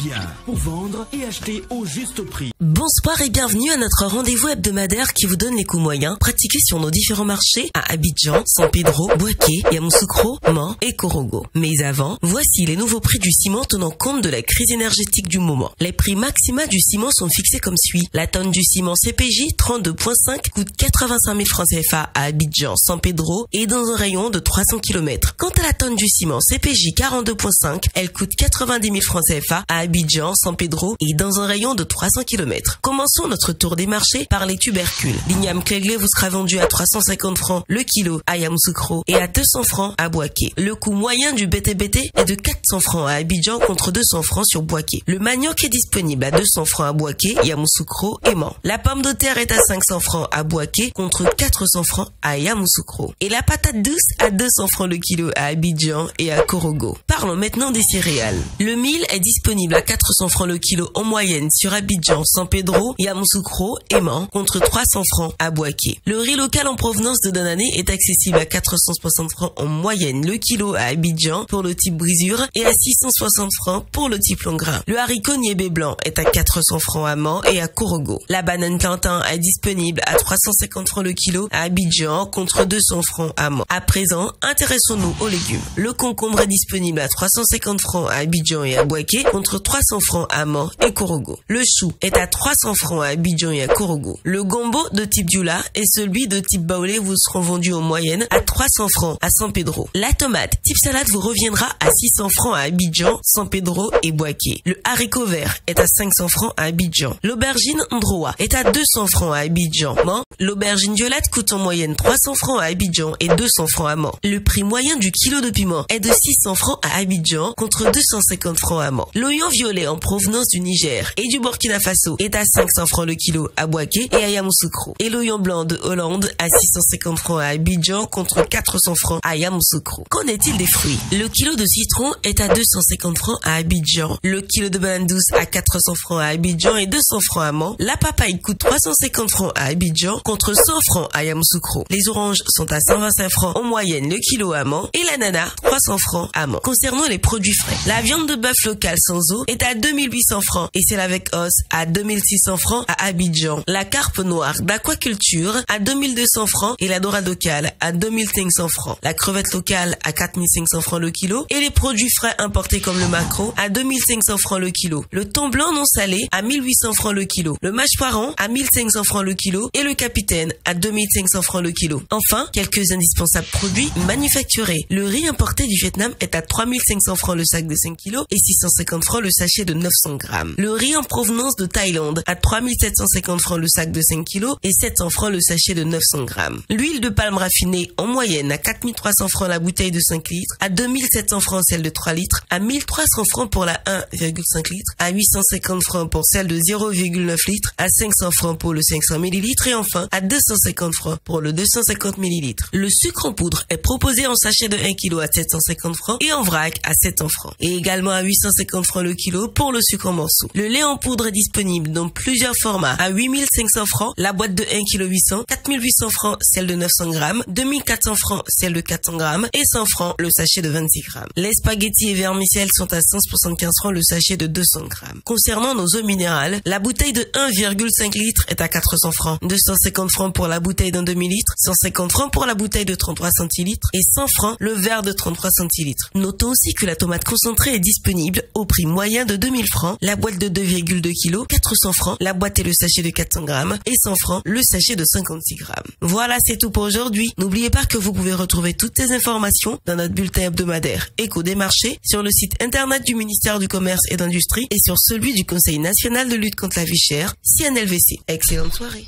bien pour vendre et acheter au juste prix. Bonsoir et bienvenue à notre rendez-vous hebdomadaire qui vous donne les coûts moyens pratiqués sur nos différents marchés à Abidjan, San Pedro, Bouaké, Yamoussoukro, Mans et Korogo. Mais avant, voici les nouveaux prix du ciment tenant compte de la crise énergétique du moment. Les prix maxima du ciment sont fixés comme suit. La tonne du ciment CPJ 32.5 coûte 85 000 francs CFA à Abidjan, San Pedro et dans un rayon de 300 km. Quant à la tonne du ciment CPJ 42.5, elle coûte 90 000 francs CFA à Abidjan, San Pedro et dans un rayon de 300 km. Commençons notre tour des marchés par les tubercules. L'igname cléglé vous sera vendu à 350 francs le kilo à Yamoussoukro et à 200 francs à Bouaké. Le coût moyen du BTBT est de 400 francs à Abidjan contre 200 francs sur Bouaké. Le manioc est disponible à 200 francs à Bouaké, Yamoussoukro et Mans. La pomme de terre est à 500 francs à Bouaké contre 400 francs à Yamoussoukro. Et la patate douce à 200 francs le kilo à Abidjan et à Korogo. Parlons maintenant des céréales. Le mil est disponible à 400 francs le kilo en moyenne sur Abidjan, San Pedro, Yamoussoukro et Mans contre 300 francs à Bouaké. Le riz local en provenance de Danané est accessible à 460 francs en moyenne le kilo à Abidjan pour le type brisure et à 660 francs pour le type long grain. Le haricot niébé blanc est à 400 francs à Mans et à Korogo. La banane plantain est disponible à 350 francs le kilo à Abidjan contre 200 francs à Mans. À présent, intéressons-nous aux légumes. Le concombre est disponible à 350 francs à Abidjan et à Bouaké contre 300 francs à Mans et Korogo. Le chou est à 300 francs à Abidjan et à Korogo. Le gombo de type Dioula et celui de type baoulé vous seront vendus en moyenne à 300 francs à San Pedro. La tomate type salade vous reviendra à 600 francs à Abidjan, San Pedro et Bouaké. Le haricot vert est à 500 francs à Abidjan. L'aubergine ndroa est à 200 francs à Abidjan, Mans. L'aubergine violette coûte en moyenne 300 francs à Abidjan et 200 francs à Mans. Le prix moyen du kilo de piment est de 600 francs à Abidjan contre 250 francs à Mans. L'oignon violet en provenance du Niger et du Burkina Faso est à 500 francs le kilo à Bouaké et à Yamoussoukro. Et l'oignon blanc de Hollande à 650 francs à Abidjan contre 400 francs à Yamoussoukro. Qu'en est-il des fruits? Le kilo de citron est à 250 francs à Abidjan. Le kilo de banane douce à 400 francs à Abidjan et 200 francs à Mans. La papaye coûte 350 francs à Abidjan contre 100 francs à Yamoussoukro. Les oranges sont à 125 francs en moyenne le kilo à Mans et l'ananas 300 francs à Mans. Concernant les produits frais, la viande de bœuf locale sans eau est à 2800 francs et celle avec os à 2600 francs à Abidjan. La carpe noire d'aquaculture à 2200 francs et la dorade locale à 2500 francs. La crevette locale à 4500 francs le kilo et les produits frais importés comme le maquereau à 2500 francs le kilo. Le thon blanc non salé à 1800 francs le kilo. Le mâche-poiron à 1500 francs le kilo et le capitaine à 2500 francs le kilo. Enfin, quelques indispensables produits manufacturés. Le riz importé du Vietnam est à 3500 francs le sac de 5 kg et 650 francs le sachet de 900 grammes. Le riz en provenance de Thaïlande à 3750 francs le sac de 5 kg et 700 francs le sachet de 900 grammes. L'huile de palme raffinée en moyenne à 4300 francs la bouteille de 5 litres, à 2700 francs celle de 3 litres, à 1300 francs pour la 1,5 litres, à 850 francs pour celle de 0,9 litres, à 500 francs pour le 500 ml et enfin à 250 francs pour le 250 ml. Le sucre en poudre est proposé en sachet de 1 kg à 750 francs et en vrac à 700 francs et également à 850 francs le kilo pour le sucre en morceaux. Le lait en poudre est disponible dans plusieurs formats à 8500 francs la boîte de 1 kg 800, 4800 francs celle de 900 grammes, 2400 francs celle de 400 grammes et 100 francs le sachet de 26 grammes. Les spaghettis et vermicelles sont à 175 francs le sachet de 200 grammes. Concernant nos eaux minérales, la bouteille de 1,5 litres est à 400 francs, 250 francs pour la bouteille d'un demi-litre, 150 francs pour la bouteille de 33 centilitres et 100 francs le verre de 33 centilitres. Notons aussi que la tomate concentrée est disponible au prix moyen de 2000 francs, la boîte de 2,2 kg, 400 francs, la boîte et le sachet de 400 grammes et 100 francs le sachet de 56 grammes. Voilà, c'est tout pour aujourd'hui. N'oubliez pas que vous pouvez retrouver toutes ces informations dans notre bulletin hebdomadaire Écho des marchés sur le site internet du ministère du Commerce et d'Industrie et sur celui du Conseil national de lutte contre la vie chère, CNLVC. Excellente soirée.